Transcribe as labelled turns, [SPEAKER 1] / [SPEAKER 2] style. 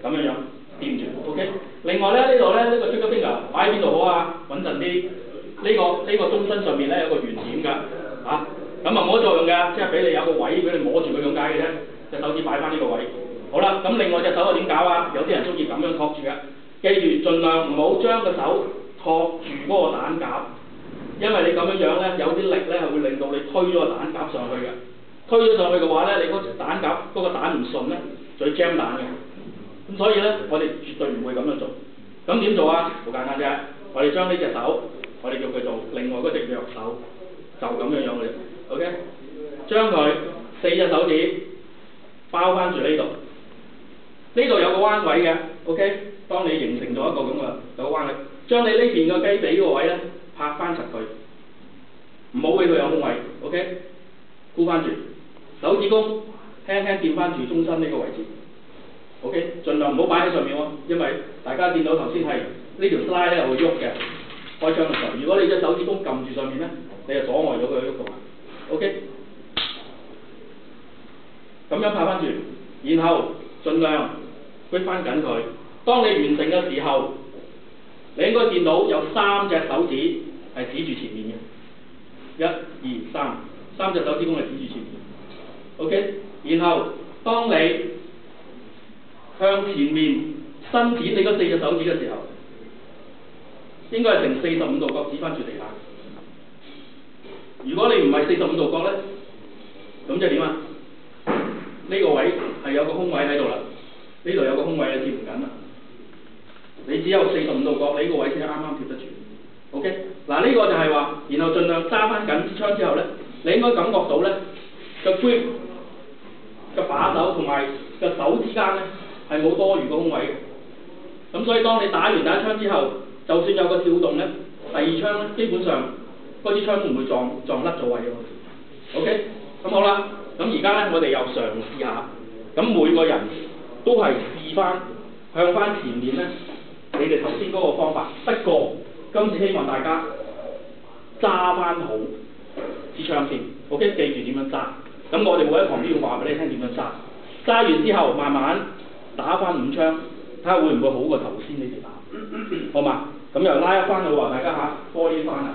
[SPEAKER 1] 咁樣掂住 ，OK。另外咧呢度咧呢個 trigger finger 擺喺邊度好啊？穩陣啲。呢個中心上面咧有個圓點㗎，咁啊冇乜作用嘅，即係俾你有個位俾你摸住佢咁解嘅啫。隻手指擺翻呢個位。好啦，咁另外隻手係點搞啊？有啲人中意咁樣托住嘅，記住盡量唔好將個手托住嗰個蛋夾，因為你咁樣咧有啲力咧係會令到你推咗個蛋夾上去嘅。推咗上去嘅話咧，你嗰隻蛋夾嗰個蛋唔順咧，就要 jam 蛋嘅。咁所以咧，我哋絕對唔會咁樣做。咁點做啊？好簡單啫，我哋將呢隻手。我哋叫佢做另外嗰隻弱手，就咁樣嘅啫 ，OK？ 將佢4隻手指包翻住呢度，呢度有個彎位嘅 ，OK？ 當你形成咗一個咁嘅有個彎位，將你呢邊嘅雞髀嗰個位咧拍翻實佢，唔好俾佢有空位 ，OK？ 箍翻住，手指公輕輕掂翻住中心呢個位置 ，OK？ 盡量唔好擺喺上面喎，因為大家見到頭先係呢條 slide 咧會喐嘅。開槍嘅時候，如果你隻手指公撳住上面咧，你就阻礙咗佢喐動。OK， 咁樣拍翻住，然後盡量舉翻緊佢。當你完成嘅時候，你應該見到有3隻手指係指住前面嘅，1、2、3，3隻手指公係指住前面。OK， 然後當你向前面伸展你嗰4隻手指嘅時候，應該係呈45度角指翻住地下。如果你唔係45度角咧，咁即係點啊？呢個位係有個空位喺度啦，呢度有個空位你貼唔緊啦。你只有45度角，你呢個位先啱啱貼得住。OK， 嗱呢個就係話，然後盡量揸翻緊支槍之後咧，你應該感覺到咧個 grip 個把手同埋個手之間咧係冇多餘個空位嘅。咁所以當你打完第一槍之後，就算有個跳動咧，第2槍咧基本上嗰支槍都唔會撞甩咗位嘅。OK， 咁好啦，咁而家咧我哋又嘗試下，咁每個人都係試翻向翻前面咧，你哋頭先嗰個方法。不過今次希望大家揸翻好支槍先 ，OK， 記住點樣揸。咁我哋每一堂都要話俾你聽點樣揸。揸完之後慢慢打翻5槍，睇下會唔會好過頭先你哋打，好嘛？咁又拉一翻去話大家嚇，玻璃翻啊！